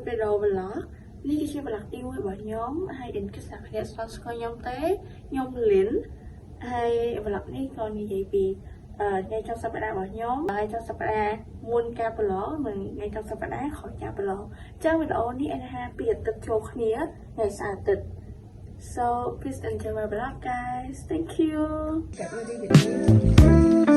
video vlog នេះគឺជា vlog ទី1របស់ខ្ញុំហើយđến kết sạc hiệnស្គាល់ខ្ញុំទេខ្ញុំលិនហើយ vlog នេះក៏និយាយពីថ្ងៃចុងសប្តាហ៍របស់ខ្ញុំហើយចុងសប្តាហ៍មុនការប្រឡងនិងថ្ងៃចុងសប្តាហ៍ក្រោយការប្រឡងចឹងវីដេអូនេះអាចថាពីអាទិត្យចូលគ្នាថ្ងៃសៅរ៍អាទិត្យ so please enjoy my vlog guys thank you get ready with me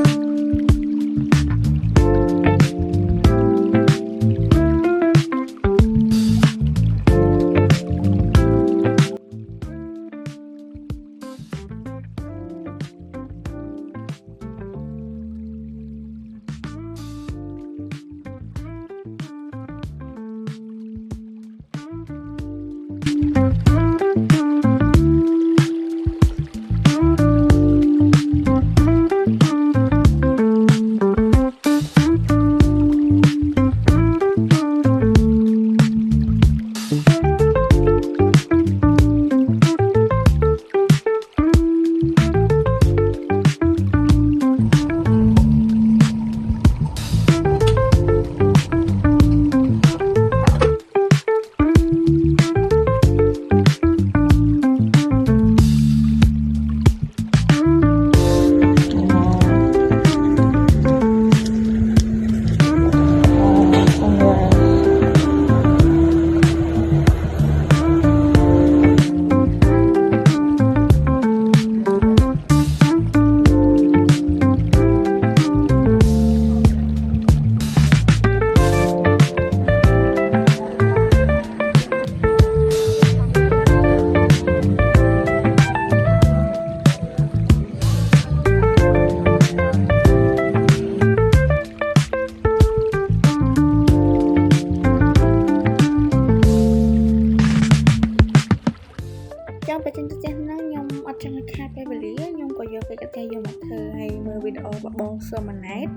ចាំបើចេញទៅផ្ទះហ្នឹងខ្ញុំអត់ចង់ខាតពេលវេលាខ្ញុំក៏យកកិច្ចការយកមកធ្វើហើយមើលវីដេអូរបស់បងសឺម៉ាណែត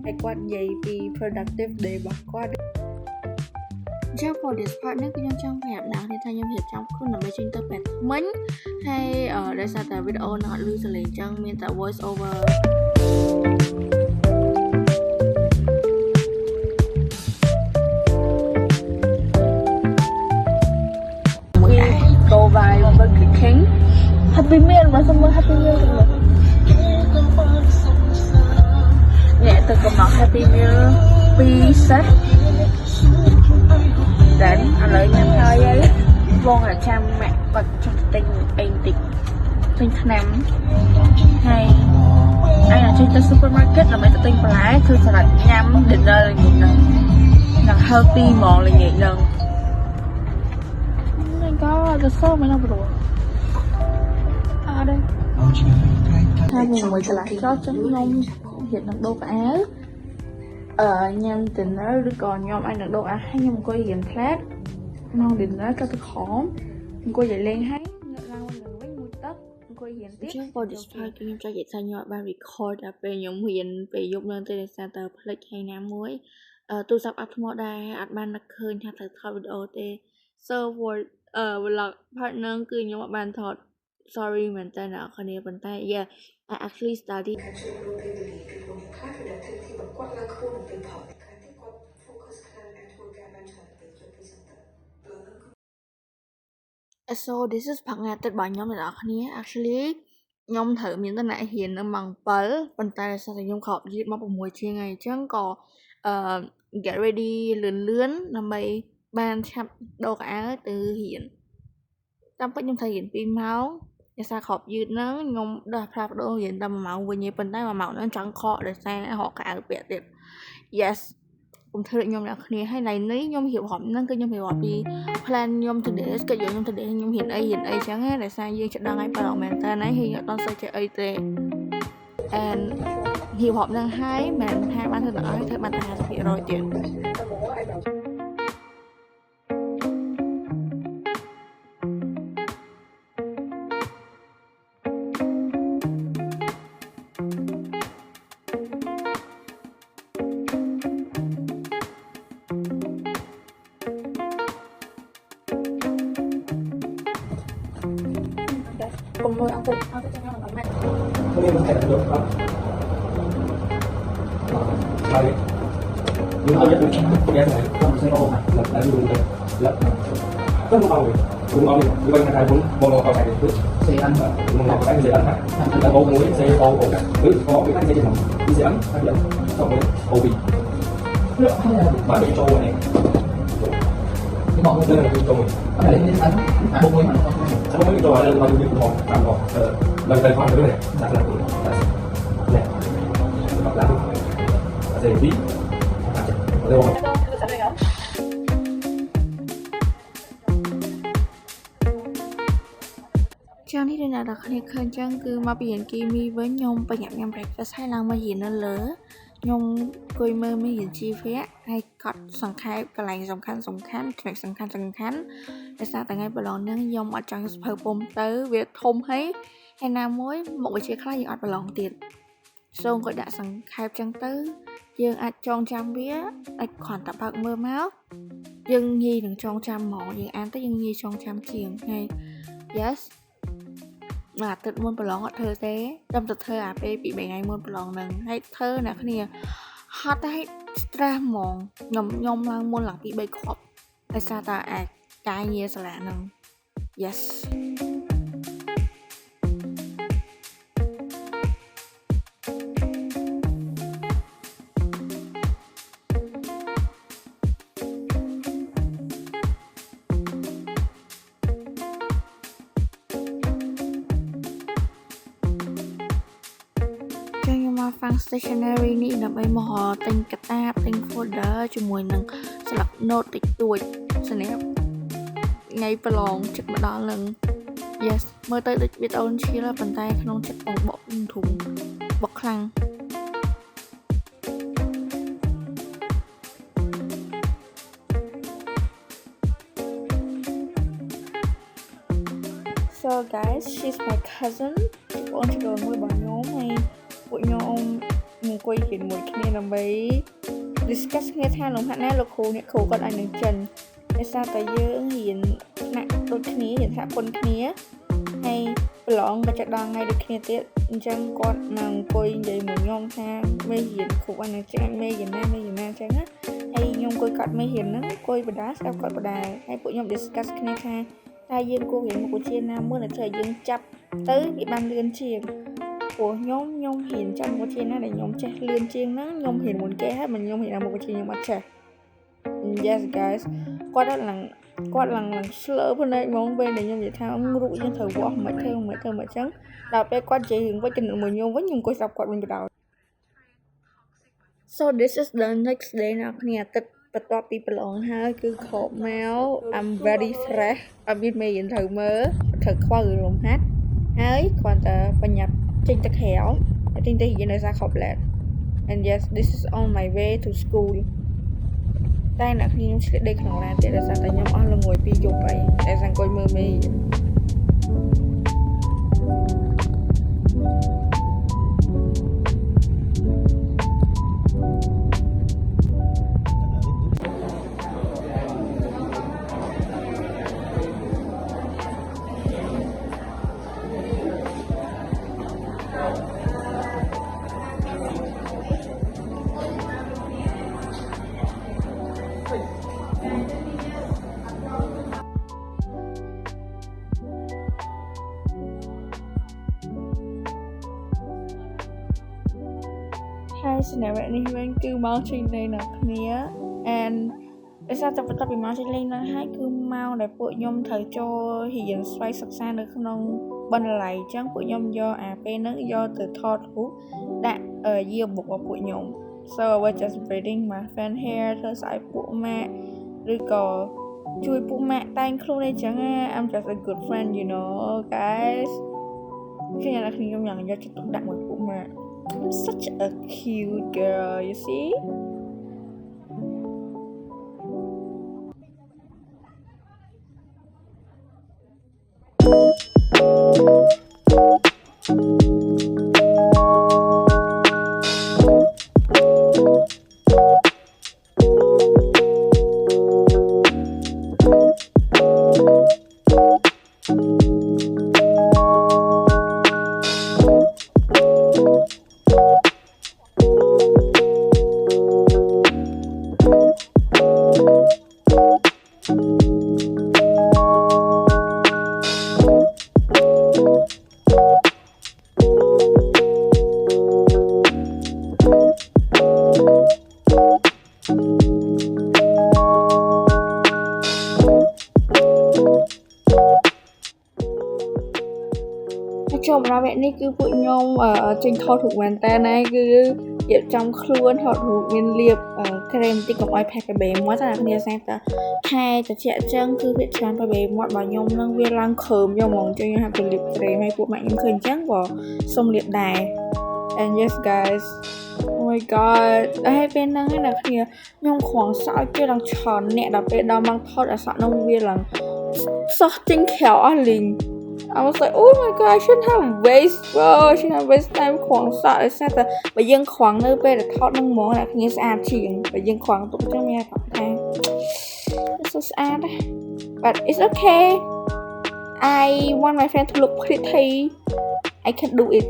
ហើយគាត់និយាយពី productive day របស់គាត់ចាំ for this part នេះខ្ញុំចង់ប្រាប់អ្នកថាខ្ញុំរៀបចំខ្លួនដើម្បីចេញទៅពេទ្យមិញហើយដោយសារតែវីដេអូហ្នឹងអត់ឮសលេងអញ្ចឹងមានតែ voice over go by Burger King Happy Meal mà xong rồi Happy Meal rồi nhẹ từ cầm nọ Happy Meal pizza đến anh lợi nhanh thôi ấy vô là cha mẹ bật trong tình anh tịch tinh năm hay anh là trên tới supermarket là mấy tinh phải láiคือสลัดยำdinner là nhị lần là healthy món là nhị lần có the show mới đâu rồi à đây hai người mới trở lại cho chúng nông hiện được đô cá nhâm tình nó đứa còn nhom anh được đô cá hay nhom coi hiện flat non định nó cho tôi khó coi vậy lên hay lao là với mũi tóc coi hiện tiếp trước for this part tôi cho vậy sao nhom ban record về nhóm hiện về dùng lên tên là tờ plate hay nam muối tôi sắp ắt mò đài ắt ban đặc khơi theo thời thao video tê so for vlog partner គឺខ្ញុំអត់បានថត sorry មែនតើអ្នកនរគ្នាប៉ុន្តែ yeah I actually study so this is ផឹកថ្ងៃអាទិត្យរបស់ខ្ញុំអ្នកនរគ្នា actually ខ្ញុំត្រូវមានតនៈរៀននៅម៉ោង7ប៉ុន្តែដោយសារតែខ្ញុំខកយឺតមក6ជាងហើយអញ្ចឹងក៏get ready លឿនដើម្បីបានឆាប់ដូរកៅអៅទៅរៀនតាមពិតខ្ញុំត្រូវរៀន2ម៉ោងដោយសារខប់យឺតហ្នឹងខ្ញុំដោះផ្លាស់ប្ដូររៀនតែ1ម៉ោងវិញទេប៉ុន្តែ1ម៉ោងហ្នឹងចង់ខកដោយសារហកកៅអៅពាក់ទៀត yes ខ្ញុំធ្វើខ្ញុំអ្នកគ្នាហើយថ្ងៃនេះខ្ញុំរៀបរាប់ហ្នឹងគឺខ្ញុំរៀបរាប់ពី plan ខ្ញុំ today ស្កេតយកខ្ញុំ today ខ្ញុំរៀនអីចឹងណាដោយសារយើងច្តឹងឲ្យប្រហែលមែនតើហើយខ្ញុំអត់ដល់សូវចេះអីទេ and រៀបរាប់ហ្នឹងហើយមិនថាបានធ្វើដល់ឲ្យធ្វើបានតែ 50% ទៀតcùng với ông Vịnh cho nhau là mẹ Cái này mình chạy được không? Đây Đúng tôi biết được cái này không sẽ có là đúng rồi là rất bao rồi cũng bao nhiêu như vậy là muốn một vào sài được xe ăn một ngọc cái dễ ăn là có muối xe có cả có cái cách dễ làm đi dễ ăn hấp dẫn xong rồi ô bì mà bị trâu này mọi người là bị trâu mình phải lấy ăn bông muối mà không có bị trâu là bao nhiêu còn làm còn lần tay khoan nữa này đặt là này hoặc là dễ bí đâu Trongที่đây là đặc biệt hơn chân cứ mà biển kimi với nhung và nhậm breakfast hay là mà gì nó lỡ nhung cười mơ mới hiện chi phí hay cọt sòng khai cái lạnh sòng khăn để sao tại ngay bờ lon nâng nhung ở trong phơi bom tới việc thôm hay nam mối một cái chiếc khai ở bờ lon tiền xong gọi đã sòng khai chân tới dương ai trong trăm vía ai khoản tập bạc mơ máu dương nhi đừng trong trăm mỏ dương an tới dương nhi trong trăm chiềng hay yes mà tự môn bờ lon ở thơ thế đâm tự thơ à bê bị bệnh ngay môn bờ lon nâng hay thơ nè cái này hot hay stress mong nhom lang môn lạc bị bay khọp tại sao ta cái nhia sẽ là nâng yesฟัง stationery នេះដើម្បីមកទិញកាតាបទិញ folder ជាមួយនឹងស្លាក note តិចតួចសម្រាប់ថ្ងៃប្រឡងចិត្តមកដល់នឹង yes មើលទៅដូចវីដេអូឈៀលប៉ុន្តែក្នុងចិត្តបងបកធំបកខ្លាំង so guys she's my cousin បងច្បងមួយបងញោមហើយពួកញោមអង្គុយជាមួយគ្នាដើម្បី discuss គ្នាថាលំហាត់ណាលោកគ្រូអ្នកគ្រូគាត់ឲ្យនឹងចិនដោយសារតែយើងរៀនថ្នាក់ដូចគ្នារៀនថាពុនគ្នាហើយប្រឡងក៏ចិត្តដល់ថ្ងៃដូចគ្នាទៀតអញ្ចឹងគាត់មកអង្គុយនិយាយមួយញោមថាមេរៀនគ្រូឲ្យនឹងចិនមេរៀនណាអញ្ចឹងណាហើយញោមអង្គុយគាត់មេរៀនហ្នឹងអង្គុយបដាស្ដាប់គាត់បដាហើយពួកញោម discuss គ្នាថាតែយើងគួររៀនមុខវិជ្ជាណាមួយដែលធ្វើឲ្យយើងចាប់ទៅវាបានលឿនជាងព្រោះខ្ញុំហ៊ានចាំមុខវិជ្ជាណាដែលខ្ញុំចេះលឿនជាងហ្នឹងខ្ញុំហ៊ានមុនគេហើយមិនខ្ញុំហ៊ានមុខវិជ្ជាខ្ញុំអត់ចេះ yes guys គាត់ឡើង slow ភ្នែកហ្មងពេលដែលខ្ញុំនិយាយថារូបយើងត្រូវវាស់មិនធ្វើមិនអញ្ចឹងដល់ពេលគាត់និយាយរឿងវិញទៅមួយខ្ញុំវិញខ្ញុំអង្គុយស្ដាប់គាត់វិញបដ so this is the next day អ្នកគ្នាអាទិត្យបន្ទាប់ពីប្រឡងហើយគឺខកមក I'm very fresh អត់មានមេរៀនត្រូវមើលត្រូវខ្វល់រឿងលំហាត់ហើយគាត់តែបញ្ញាប់ចេញទៅក្រៅចេញទៅរៀននៅសាខុបឡែត and yes this is on my way to school តែអ្នកខ្ញុំឆ្លៀតដេកក្នុងឡានទៀតដោយសារតែខ្ញុំអស់ល្ងួយពីយប់ហើយតែសង្គយមើលមេរៀន ហើយស្នេហ៍នេះវិញគឺមកចេញលេងនៅគ្នា and ដោយសារតែបន្ទាប់ពីមកចេញលេងនៅហើយគឺមកដែលពួកខ្ញុំត្រូវចូលរៀនស្វ័យសិក្សានៅក្នុងបណ្ណាល័យអញ្ចឹងពួកខ្ញុំយកអាពេលហ្នឹងយកទៅថតរូបដាក់yearbook របស់ពួកខ្ញុំ so I was just braiding my fan hair ធ្វើស្អីពួកម៉ាក់ឬក៏ជួយពួកម៉ាក់តែងខ្លួនអីចឹង I'm just a good friend you know guys ខ្ញុំយកយ៉ាងយកចិត្តទុកដាក់មួយពួកម៉ាក់ I'm such a cute girl, you see? ចូលមកដល់វគ្គនេះគឺពួកខ្ញុំចេញថតរូបមែនតើណាគឺរៀបចំខ្លួនថតរូបមានលាបក្រែមតិចកុំឲ្យផេះបេបមាត់តែគ្នាស្អាតតែខែត្រជាក់អញ្ចឹងគឺវាច្រើនបេបមាត់របស់ខ្ញុំនឹងវាឡើងខើមយកហ្មងចឹងខ្ញុំហាក់ទៅលាបក្រែមឲ្យពួកម៉ាក់ខ្ញុំឃើញអញ្ចឹងក៏សុំលាបដែរ and yes guys oh my god ហើយពេលហ្នឹងណាគ្នាខ្ញុំខ្វងសក់គេឡើងឆនអ្នកដល់ពេលដល់ម៉ោងថតអាសក់នោះវាឡើងសោះចេញក្រៅអស់លីងI was like, oh my god, I shouldn't have waste, bro. I shouldn't have waste time ខ្វងសក់ឲ្យស្អាតតែបើយើងខ្វងនៅពេលដែលថតនឹងហ្មងតែគ្នាស្អាតជាងបើយើងខ្វងទុកចឹងមានថា it's so ស្អាត but it's okay. I want my friend to look pretty. I can do it.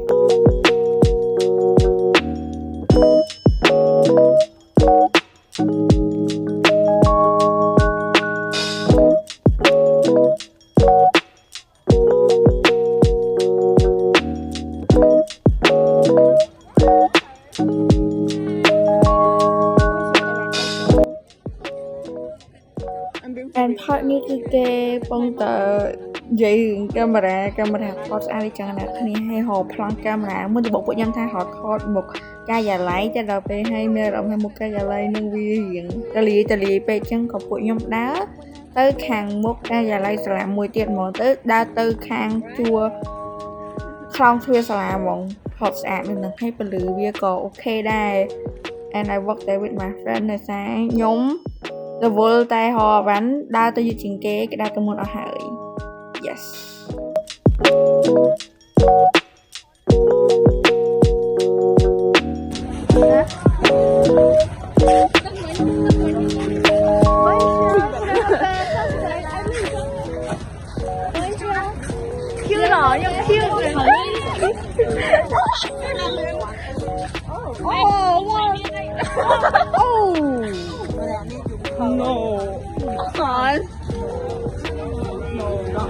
And part នេះគឺគេពងតនិយាយកាមេរ៉ាថតស្អាតចឹងណាគ្នាឲ្យហៅប្លង់កាមេរ៉ាមុនទៅบอกពួកខ្ញុំថាហៅថតមុខកាយាល័យតែដល់ពេលឲ្យមានអារម្មណ៍ថាមុខកាយាល័យនឹងវារៀងតលាយពេកចឹងក៏ពួកខ្ញុំដើរទៅខាងមុខកាយាល័យសាលាមួយទៀតហ្មងទៅដើរទៅខាងជួរខ្លោងទ្វារសាលាហ្មងថតស្អាតនឹងឲ្យពលឺវាក៏អូខេដែរ and I work there with my friend នៅសាខ្ញុំរវល់តែហោវ៉ាន់ដើរទៅយឺតជាងគេដើរទៅមុនអស់ហើយ yes Kêu đỏ nhưng kêu rồi No. God. No, not.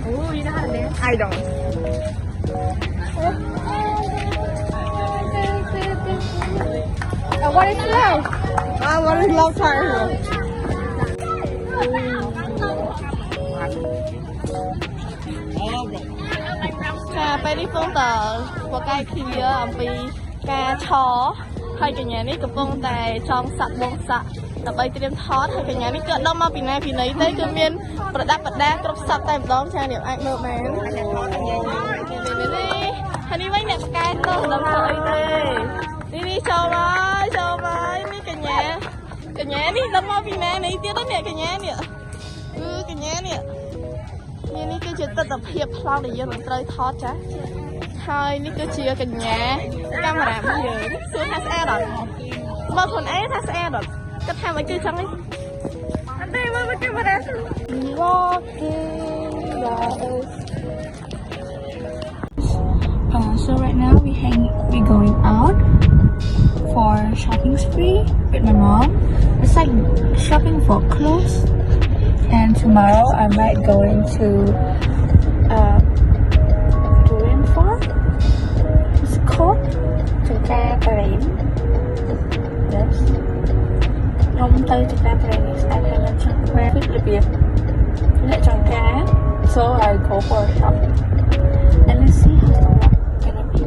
Oh, you know how to dance? I don't. And what is love? What is love time? Bây đi phương tờ của cái kiaអំពីការឆហើយកញ្ញានេះកំពុងតែចងសាក់បងសាក់ដើម្បីត្រៀមថតហើយកញ្ញានេះក៏ដល់មកពីណាពីណីទៅគឺមានប្រដាប់ប្រដាគ្រប់សពតែម្ដងចាអ្នកអាចមើលបាននេះហើយនេះវិញអ្នកបកែទៅដល់ធ្វើអីទេនេះចូលមកនេះកញ្ញានេះដល់មកពីណានេះទៀតអ្នកកញ្ញានេះគឺកញ្ញានេះនេះគឺជាទស្សនវិជ្ជាប្លង់ដែលយើងនឹងត្រូវថតចាហើយនេះគឺជាកញ្ញាកាមេរ៉ារបស់យើងសួរថាស្អាតអត់មើលខ្លួនឯងថាស្អាតអត់គាត់ថាមិនគឺចឹងទេអត់ទេមើលកាមេរ៉ា Walking guys so right now we going out for shopping spree with my mom it's like shopping for clothes and tomorrow I might go into Korean farm. It's called Chakaparin. Yes. Không tới Chakaparin is I haven't checked where it will be. Let Chaka. So I go for a shopping. And let's see how the walk gonna be.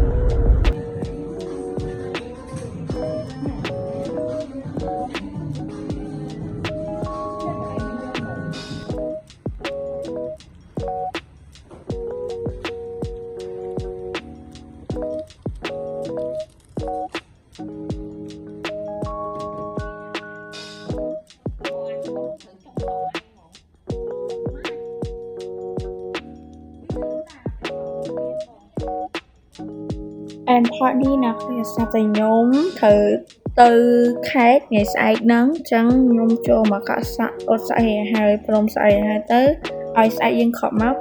And part នេះណាខ្ញុំស្រាប់តែខ្ញុំត្រូវទៅខេត្តថ្ងៃស្អែកហ្នឹងអញ្ចឹងខ្ញុំចូលមកកាក់សាក់អត់ស្អីហើយព្រមស្អីហើយទៅឲ្យស្អែកយើងខកមក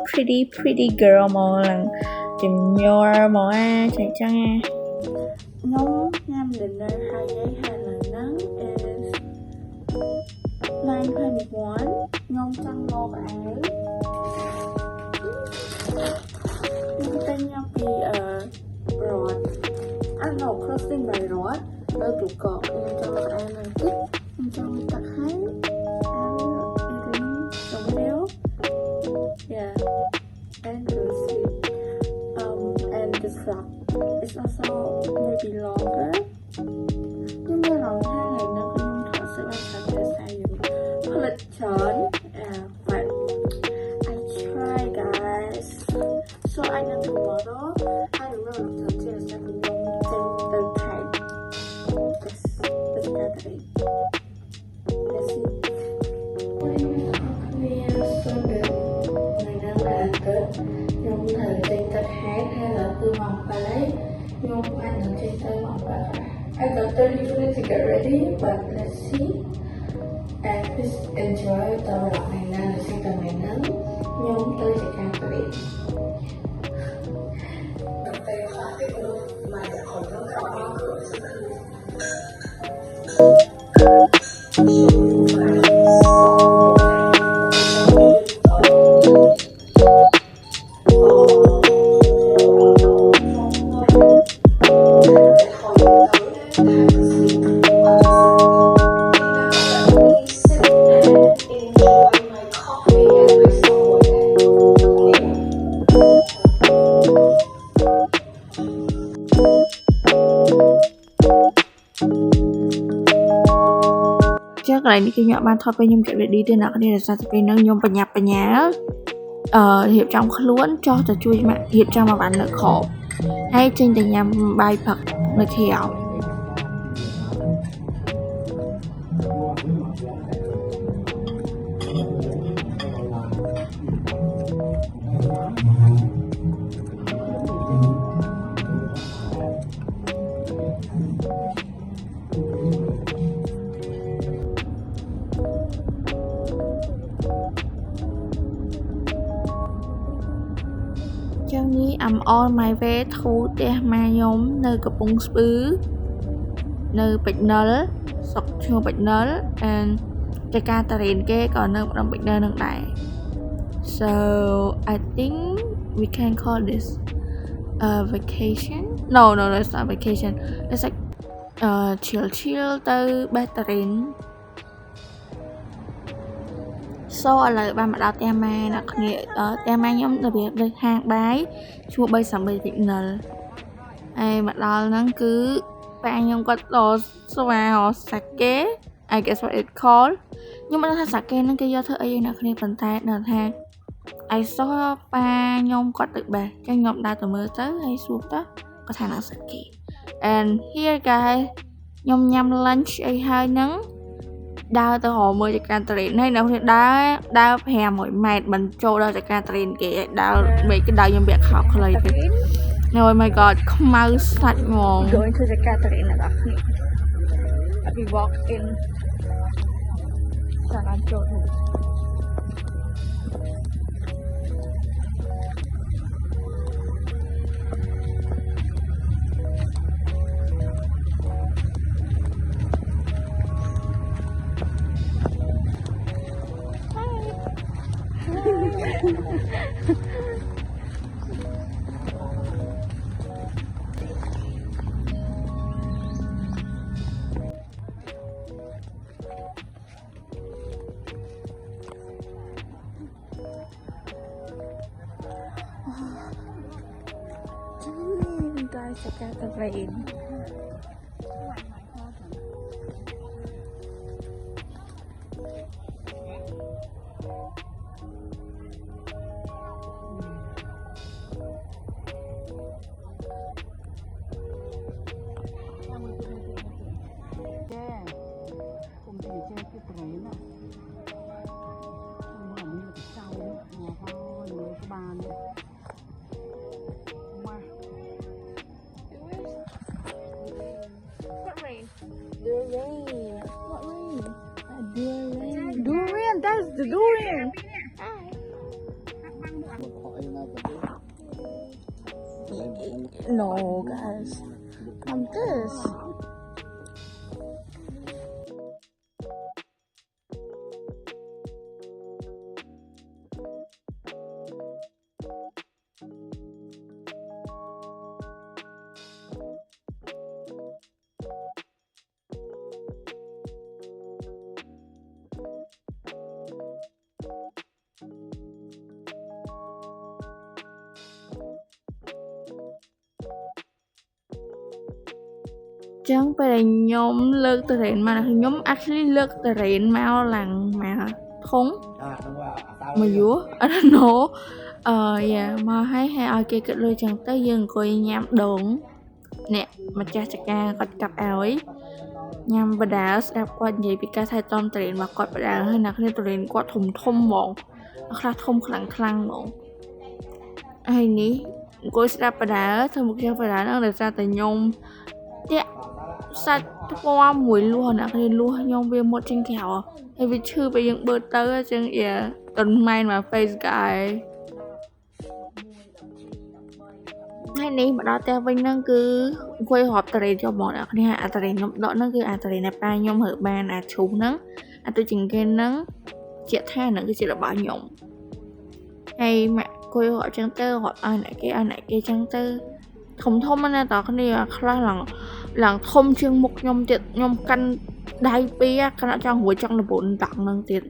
pretty girl មកឡើងជំញ័រមកអញ្ចឹងខ្ញុំញ៉ាំ dinner ហើយហើយនៅហ្នឹង is 9:21ខ្ញុំចង់មកឯងខ្ញុំទិញយកពីBroad. I no crossing by road នៅទូកកខ្ញុំចង់ទៅកន្លែងហ្នឹងតិចខ្ញុំចង់ទឹកហើយ somewhere yeah and go sleep and this vlog is also maybe longer ខ្ញុំមានអារម្មណ៍ថាថ្ងៃហ្នឹងខ្ញុំថតសើបានច្រើនតែស្អីផលិតច្រើន but I try guys so I know tomorrow I don't know if I'm going to send the time this Saturday let's see so good ngày đó là Tết nhung thời trên Tết hát hay là từ vòng phải nhung anh ở trên tới vòng phải I got 30 minutes to get ready but let's see and please enjoy the vlog này là sẽ cần ngày nắng nhung tới sẽ càng phải trước lại đi kêu nhọ ban thôi bên nhung kẹo đi tên nào đây là sao bên nó nhung bật nhập nhá hiệp trong luôn cho cho chui mà hiệp trong mà bạn nợ khổ hay trên tình nhà bài phật nợ khéo Chân ní I'm on my way to ផ្ទះម៉ាខ្ញុំនៅកំពង់ស្ពឺនៅពេជ្រនិលស្រុកឈ្មោះពេជ្រនិល and ចកាតារៀនគេក៏នៅម្ដុំពេជ្រនិលនឹងដែរ so I think we can call this a vacation no it's not vacation it's like chill ទៅបេះតារៀនso ឥឡូវបានមកដល់ផ្ទះម៉ែអ្នកគ្នាផ្ទះម៉ែខ្ញុំរបៀបដូចហាងបាយឈ្មោះ3សំបីពេជ្រនិលហើយមកដល់ហ្នឹងគឺប៉ាខ្ញុំគាត់ដល់ស្វាសាកេ I guess what it called ខ្ញុំមិនដឹងថាសាកេហ្នឹងគេយកធ្វើអីអ្នកគ្នាប៉ុន្តែដឹងថា I saw ប៉ាខ្ញុំគាត់ទៅបេះចឹងខ្ញុំដើរទៅមើលទៅហើយសួរទៅគាត់ថាណាសាកេ and here guys ខ្ញុំញ៉ាំ lunch អីហើយហ្នឹងដើរទៅរកមើលចកាតារៀនហើយនៅគ្នាដើរ500ម៉ែត្រមិនចូលដល់ចកាតារៀនគេដើរមិនគេដើរខ្ញុំពាក់ខោខ្លីទៅ Oh my god ខ្មៅសាច់ហ្មង Going to the Catherine អ្នកនរគ្នា We walk in សាលាចូលទៅguys, I got the rain. Durian, that's the durian. No, guys. Come this. chẳng phải nhóm lược từ rèn mà nhóm actually lược từ rèn mau lằng mà không mà dúa I don't know yeah mà hay ai kia kết lôi chẳng tới dừng coi nhám đồn nè mà cha chặt ca còn cặp áo ấy nhằm bờ đá sẽ qua vậy bị cá thay tôm tiền mà quạt bờ đá hay là cái tiền quạt thùng thôm mỏng khá thôm khăng mỏng hay ní cô sẽ bờ đá thôi một cái bờ đá nó được ra từ nhôm tệ sạch qua mùi luôn nè cái luôn nhôm về một trên kẹo hay vì chưa bây giờ bơ tới chân yeah tuần mai mà face guy hay ní mà đó theo vinh nó cứ quay họp tờ cho bọn ạ đi hạ tờ nhóm đó nó cứ tờ này ba nhóm hợp ban chú nó tôi chỉnh kênh nó chuyện tha nó cứ chỉ là bảo nhộng hay mẹ quay họ trang tơ họ ai này kia trang tơ không thông anh tao cái này là lần thông chương mục nhóm tiệt nhóm canh đai bia cái nó trong hồi trong là 4 tặng nâng tiệt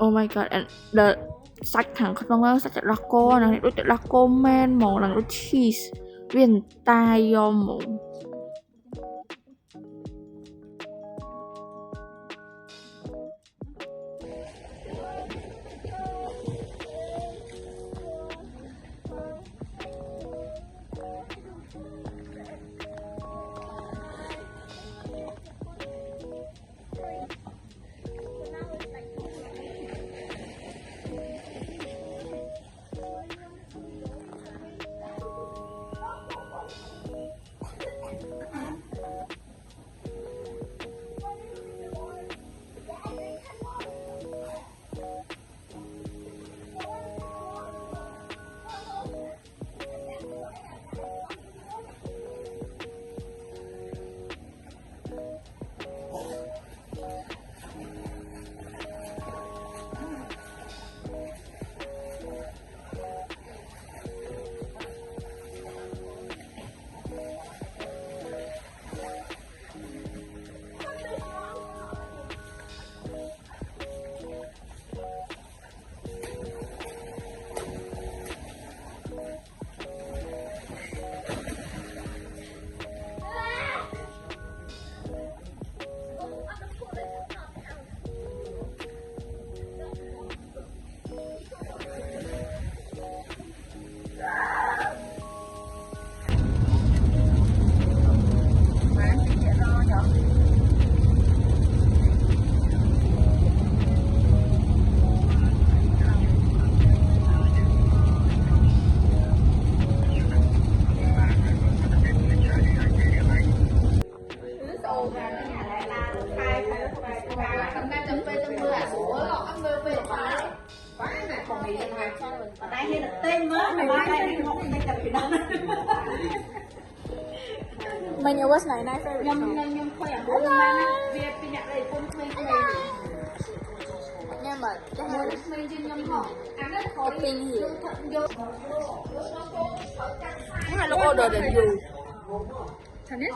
oh my god and the sạch thẳng không có sạch là cô này đối tượng là cô men màu là nó cheese viên tai do màu mình nhớ what's này này nhâm khoe nhưng mà cái pin hiểu nhưng mà lúc order được dù thành nhất